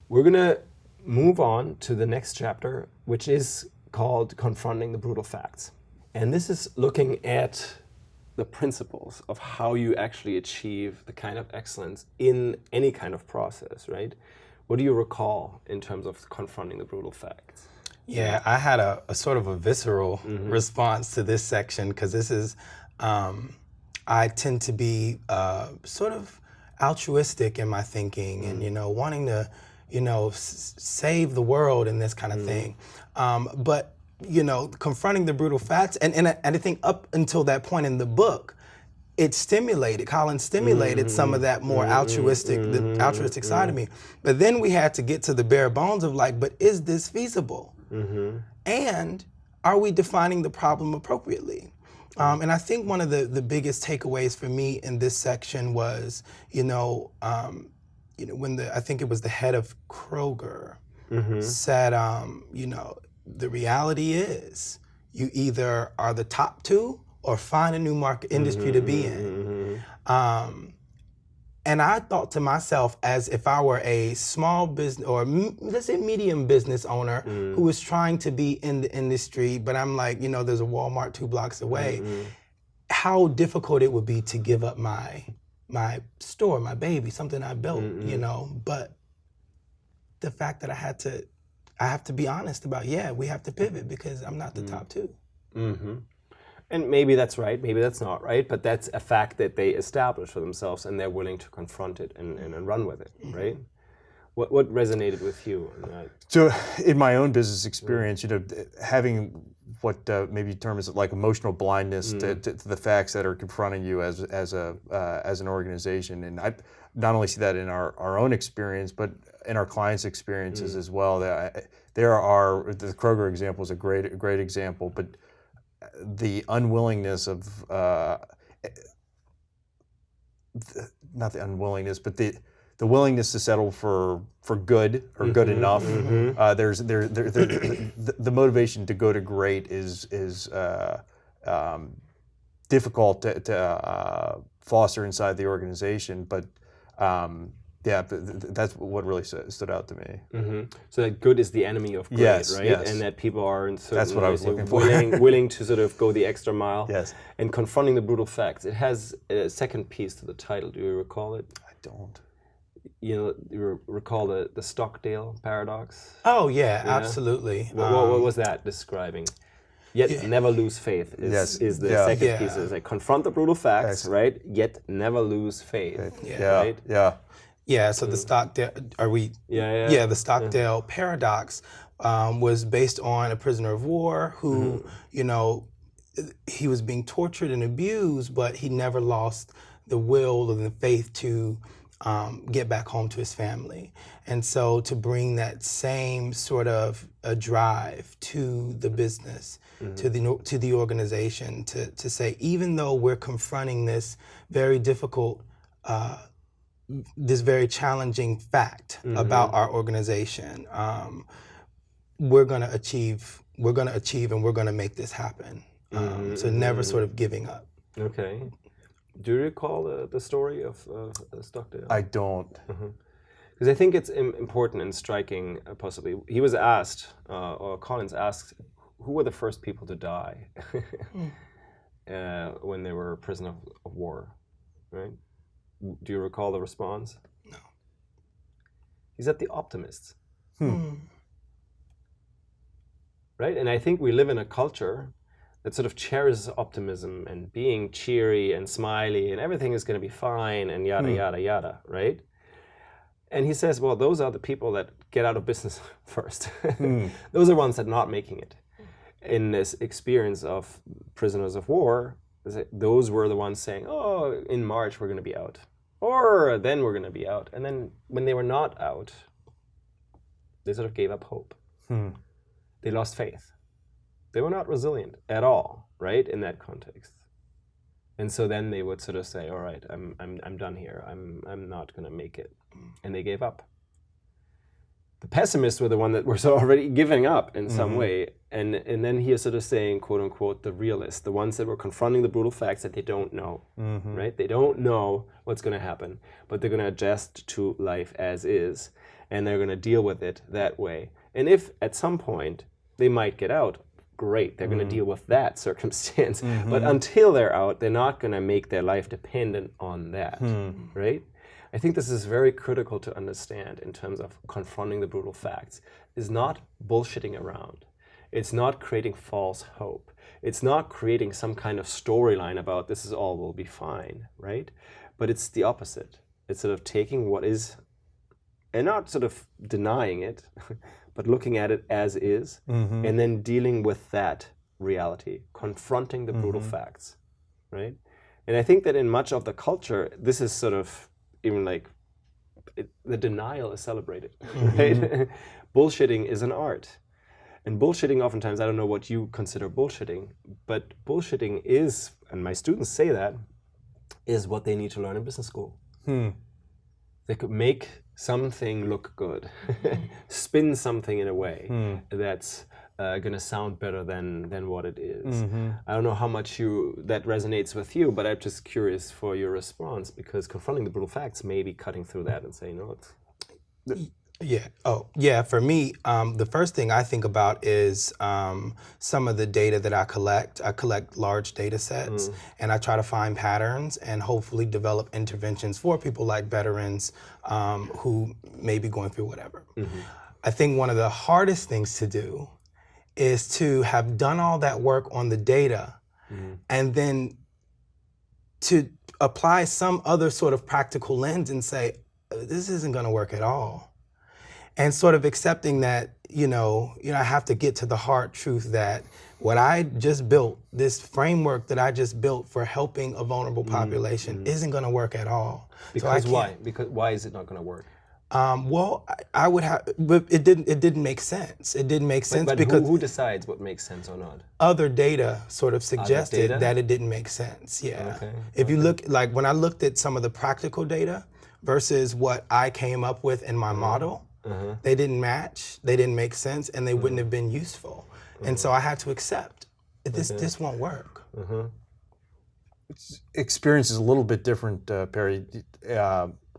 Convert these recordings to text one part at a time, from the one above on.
We're going to move on to the next chapter, which is called Confronting the Brutal Facts. And this is looking at the principles of how you actually achieve the kind of excellence in any kind of process, right? What do you recall in terms of confronting the brutal facts? Yeah, I had a sort of a visceral response to this section because this is, I tend to be sort of altruistic in my thinking and, wanting to, save the world and this kind of thing. But, confronting the brutal facts, and I think up until that point in the book, Colin stimulated some of that more altruistic side of me. But then we had to get to the bare bones of like, but is this feasible? And are we defining the problem appropriately? And I think one of the biggest takeaways for me in this section was, when I think it was the head of Kroger said, the reality is you either are the top two or find a new market industry to be in. And I thought to myself, as if I were a small business, or let's say medium business owner who was trying to be in the industry, but I'm like, there's a Walmart 2 blocks away, how difficult it would be to give up my store, my baby, something I built, but the fact that I have to be honest about, we have to pivot because I'm not the top two. And maybe that's right, maybe that's not right, but that's a fact that they establish for themselves and they're willing to confront it and run with it, right? What resonated with you? So in my own business experience, having what maybe you term as like emotional blindness to the facts that are confronting you as an organization. And I not only see that in our own experience, but in our clients' experiences as well. The Kroger example is a great example, but the unwillingness of not the unwillingness, but the willingness to settle for good or good enough. The motivation to go to great is difficult to foster inside the organization, but that's what really stood out to me. So that good is the enemy of great, right? Yes. And that people are in certain That's what I was looking for. willing to sort of go the extra mile. Yes. And confronting the brutal facts. It has a second piece to the title. Do you recall it? I don't. You recall the Stockdale paradox? Oh yeah, absolutely. What was that describing? Yet never lose faith is the second piece. It's like confront the brutal facts, right? Yet never lose faith. Right? Yeah, so the Stockdale, the Stockdale paradox was based on a prisoner of war who, he was being tortured and abused, but he never lost the will or the faith to get back home to his family. And so to bring that same sort of a drive to the business, to the organization, to say, even though we're confronting this very difficult this very challenging fact about our organization, we're going to achieve, and we're going to make this happen. So never sort of giving up. Okay. Do you recall the story of Stockdale? I don't. Because I think it's important and striking, possibly. He was asked, or Collins asked, who were the first people to die when they were prisoners of war, right? Do you recall the response? No. He said the optimists. Right? And I think we live in a culture that sort of cherishes optimism and being cheery and smiley and everything is going to be fine and yada, yada, yada, right? And he says, well, those are the people that get out of business first. Those are ones that are not making it. In this experience of prisoners of war, those were the ones saying, oh, in March we're going to be out. Or then we're going to be out. And then when they were not out, they sort of gave up hope. They lost faith. They were not resilient at all, right, in that context. And so then they would sort of say, all right, I'm done here. I'm not going to make it. And they gave up. The pessimists were the one that were sort of already giving up in some way. And then he is sort of saying, quote unquote, the realists, the ones that were confronting the brutal facts that they don't know, right? They don't know what's going to happen, but they're going to adjust to life as is. and they're going to deal with it that way. And if at some point they might get out, great, they're going to deal with that circumstance. But until they're out, they're not going to make their life dependent on that, right? I think this is very critical to understand in terms of confronting the brutal facts, is not bullshitting around. It's not creating false hope. It's not creating some kind of storyline about this is all will be fine, right? But it's the opposite. It's sort of taking what is, and not sort of denying it, but looking at it as is, and then dealing with that reality, confronting the brutal facts, right? And I think that in much of the culture, this is sort of even like, the denial is celebrated, right? Bullshitting is an art. And bullshitting oftentimes, I don't know what you consider bullshitting, but bullshitting is, and my students say that, is what they need to learn in business school. They could make something look good, spin something in a way that's going to sound better than what it is. I don't know how much that resonates with you, but I'm just curious for your response, because confronting the brutal facts may be cutting through that and saying, no, it's... Yeah. Oh, yeah. For me, the first thing I think about is some of the data that I collect. I collect large data sets, and I try to find patterns and hopefully develop interventions for people like veterans who may be going through whatever. I think one of the hardest things to do is to have done all that work on the data and then to apply some other sort of practical lens and say, this isn't going to work at all. And sort of accepting that, I have to get to the hard truth that what I just built, this framework that I just built for helping a vulnerable population isn't going to work at all. Because why? Because why is it not going to work? Well, I would have, but it didn't make sense. It didn't make sense because who decides what makes sense or not? Other data sort of suggested that it didn't make sense. Yeah. Okay. If you look, like when I looked at some of the practical data versus what I came up with in my model, they didn't match, they didn't make sense, and they wouldn't have been useful. And so I had to accept that this won't work. Experience is a little bit different, Perry.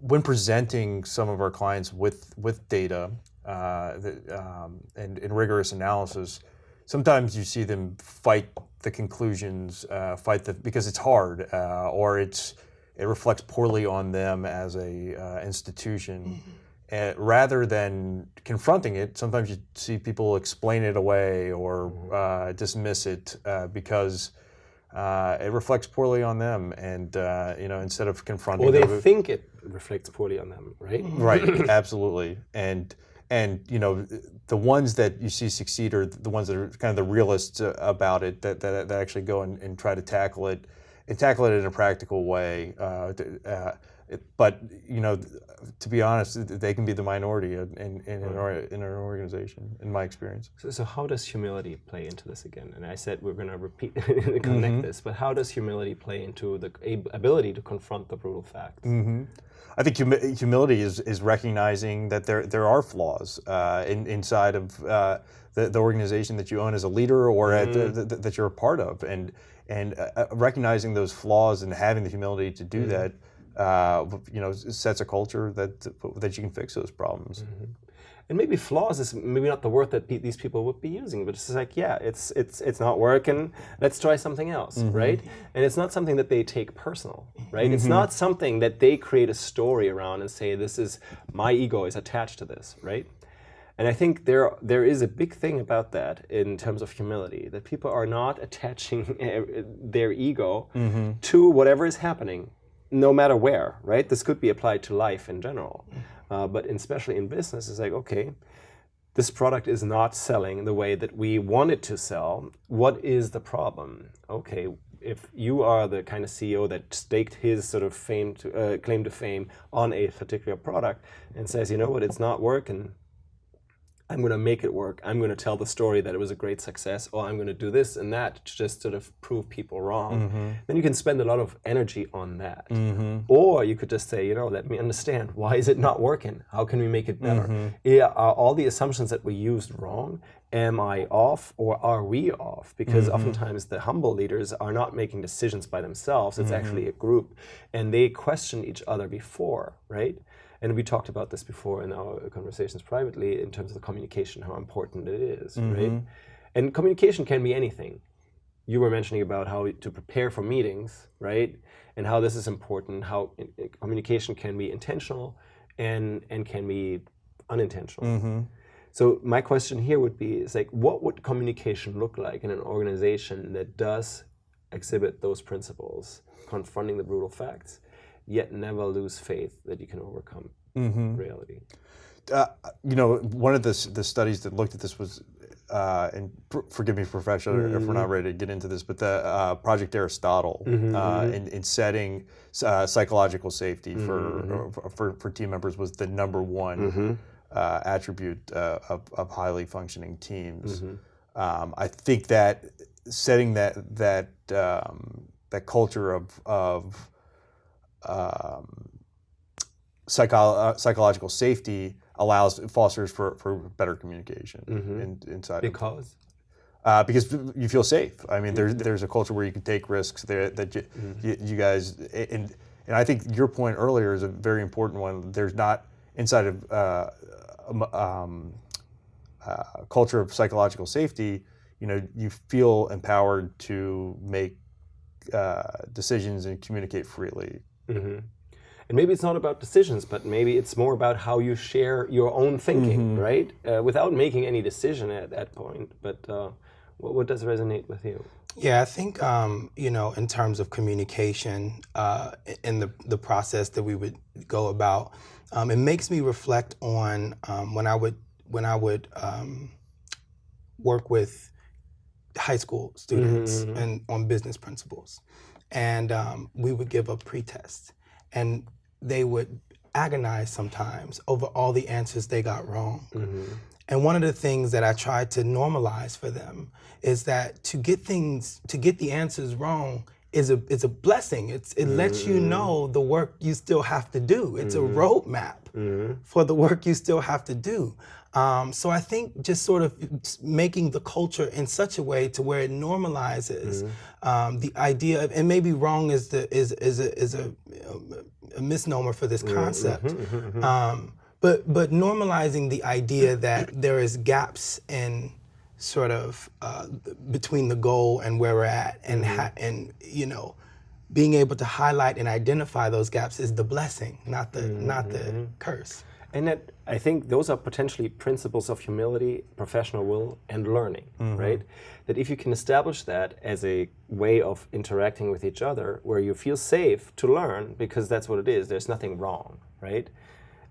When presenting some of our clients with data and rigorous analysis, sometimes you see them fight the conclusions, because it's hard, or it reflects poorly on them as a institution. Rather than confronting it, sometimes you see people explain it away or dismiss it because it reflects poorly on them, and instead of confronting. Or they think it reflects poorly on them, right? Right, absolutely, and the ones that you see succeed are the ones that are kind of the realists about it, that actually go and try to tackle it in a practical way. But to be honest, they can be the minority in an organization, in my experience. So how does humility play into this again? And I said we're going to repeat connect this, but how does humility play into the ability to confront the brutal facts? I think humility is recognizing that there are flaws inside of the organization that you own as a leader or that you're a part of, and recognizing those flaws and having the humility to do that. Sets a culture that you can fix those problems. And maybe flaws is maybe not the word that these people would be using, but it's just like, yeah, it's not working, let's try something else, right? And it's not something that they take personal, right? It's not something that they create a story around and say, this is, my ego is attached to this, right? And I think there is a big thing about that in terms of humility, that people are not attaching their ego to whatever is happening, no matter where, right? This could be applied to life in general. But especially in business, it's like, okay, this product is not selling the way that we want it to sell. What is the problem? Okay, if you are the kind of CEO that staked his sort of claim to fame on a particular product and says, you know what, it's not working, I'm going to make it work. I'm going to tell the story that it was a great success, or I'm going to do this and that to just sort of prove people wrong. Then you can spend a lot of energy on that. Or you could just say, let me understand, why is it not working? How can we make it better? Are all the assumptions that we used wrong? Am I off, or are we off? Because oftentimes the humble leaders are not making decisions by themselves. It's actually a group, and they question each other before, right? And we talked about this before in our conversations privately in terms of the communication, how important it is, right? And communication can be anything. You were mentioning about how to prepare for meetings, right? And how this is important, how communication can be intentional and can be unintentional. So my question here would be, is like, what would communication look like in an organization that does exhibit those principles, confronting the brutal facts, yet never lose faith that you can overcome reality? One of the studies that looked at this was, and forgive me, Professor, if we're not ready to get into this, but the Project Aristotle in setting psychological safety for team members was the number one attribute of highly functioning teams. I think that setting that culture of psychological safety fosters for better communication inside. Because you feel safe. I mean, there's a culture where you can take risks there that you guys and I think your point earlier is a very important one. There's not inside of culture of psychological safety. You feel empowered to make decisions and communicate freely. And maybe it's not about decisions, but maybe it's more about how you share your own thinking, right? Without making any decision at that point. But what does resonate with you? Yeah, I think, in terms of communication, in the process that we would go about, it makes me reflect on when I would work with high school students and on business principles. And we would give a pretest. And they would agonize sometimes over all the answers they got wrong. And one of the things that I tried to normalize for them is that to get the answers wrong is a blessing. It lets you know the work you still have to do. It's a roadmap for the work you still have to do. So I think just sort of making the culture in such a way to where it normalizes the idea of, and maybe wrong is a misnomer for this concept, but normalizing the idea that there is gaps in sort of between the goal and where we're at, and being able to highlight and identify those gaps is the blessing, not the curse. And that, I think those are potentially principles of humility, professional will, and learning, right? That if you can establish that as a way of interacting with each other, where you feel safe to learn, because that's what it is, there's nothing wrong, right?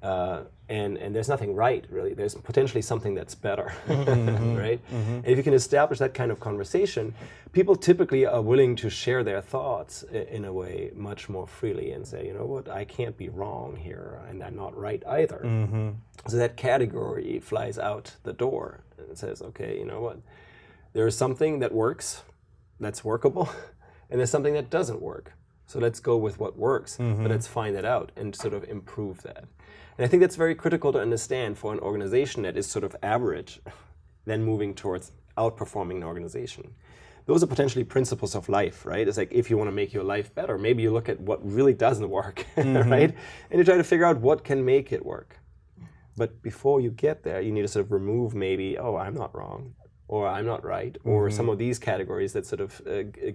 And there's nothing right, really. There's potentially something that's better, right? And if you can establish that kind of conversation, people typically are willing to share their thoughts in a way much more freely and say, you know what, I can't be wrong here, and I'm not right either. So that category flies out the door and says, okay, you know what, there is something that works, that's workable, and there's something that doesn't work. So let's go with what works, but let's find that out and sort of improve that. And I think that's very critical to understand for an organization that is sort of average, then moving towards outperforming an organization. Those are potentially principles of life, right? It's like, if you want to make your life better, maybe you look at what really doesn't work, right? And you try to figure out what can make it work. But before you get there, you need to sort of remove maybe, oh, I'm not wrong, or I'm not right, or some of these categories that sort of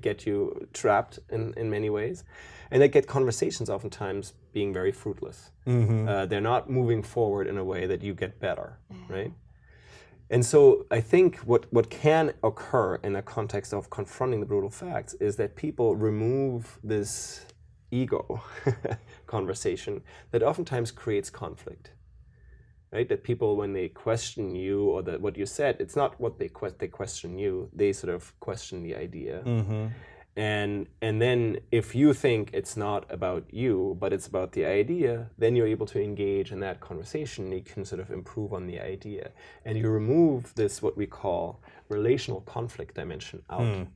get you trapped in many ways. And they get conversations oftentimes being very fruitless. They're not moving forward in a way that you get better, right? And so I think what can occur in the context of confronting the brutal facts is that people remove this ego conversation that oftentimes creates conflict. Right? That people, when they question you or what you said, it's not what they question you. They sort of question the idea, and then if you think it's not about you, but it's about the idea, then you're able to engage in that conversation. You can sort of improve on the idea, and you remove this what we call relational conflict dimension out.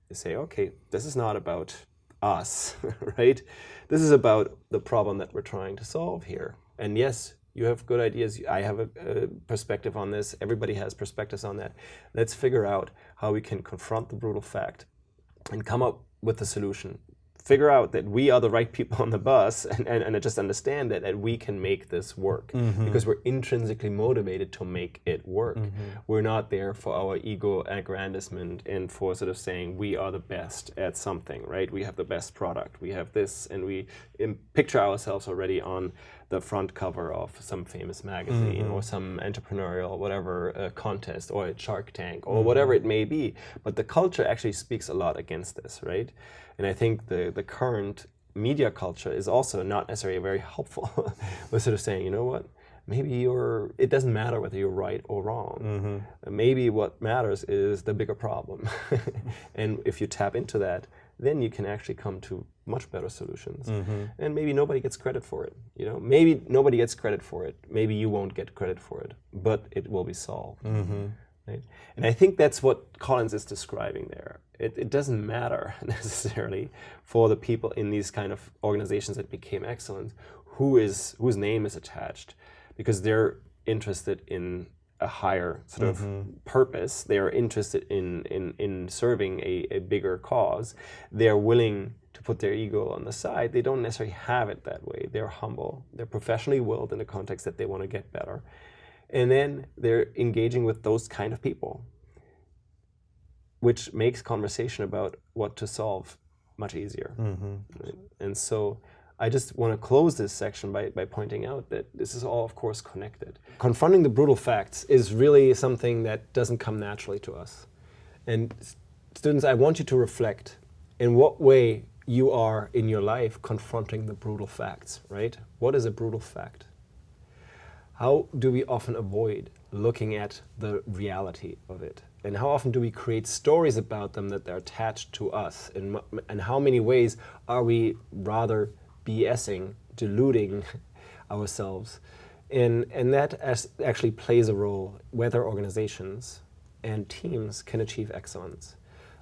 You say, okay, this is not about us, right? This is about the problem that we're trying to solve here. And yes, you have good ideas. I have a perspective on this. Everybody has perspectives on that. Let's figure out how we can confront the brutal fact and come up with a solution figure out that we are the right people on the bus and just understand that we can make this work because we're intrinsically motivated to make it work. We're not there for our ego aggrandizement and for sort of saying we are the best at something, right? We have the best product, we have this, and we picture ourselves already on the front cover of some famous magazine or some entrepreneurial whatever contest or a Shark Tank or whatever it may be. But the culture actually speaks a lot against this, right? And I think the current media culture is also not necessarily very helpful with sort of saying, you know what, maybe it doesn't matter whether you're right or wrong. Maybe what matters is the bigger problem. And if you tap into that, then you can actually come to much better solutions. And maybe nobody gets credit for it. You know, maybe nobody gets credit for it. Maybe you won't get credit for it, but it will be solved. Right? And I think that's what Collins is describing there. It doesn't matter necessarily for the people in these kind of organizations that became excellent whose name is attached, because they're interested in a higher sort of purpose. They are interested in serving a bigger cause. They are willing to put their ego on the side. They don't necessarily have it that way. They're humble. They're professionally willed in the context that they want to get better. And then they're engaging with those kind of people, which makes conversation about what to solve much easier. Right? And so I just want to close this section by pointing out that this is all, of course, connected. Confronting the brutal facts is really something that doesn't come naturally to us. And students, I want you to reflect in what way you are in your life confronting the brutal facts, right? What is a brutal fact? How do we often avoid looking at the reality of it? And how often do we create stories about them that are attached to us? And how many ways are we rather BSing, deluding ourselves? And that actually plays a role whether organizations and teams can achieve excellence.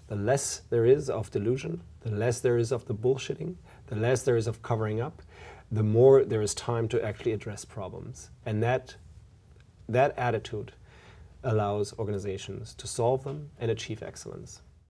The less there is of delusion, the less there is of the bullshitting, the less there is of covering up, the more there is time to actually address problems. And that attitude allows organizations to solve them and achieve excellence.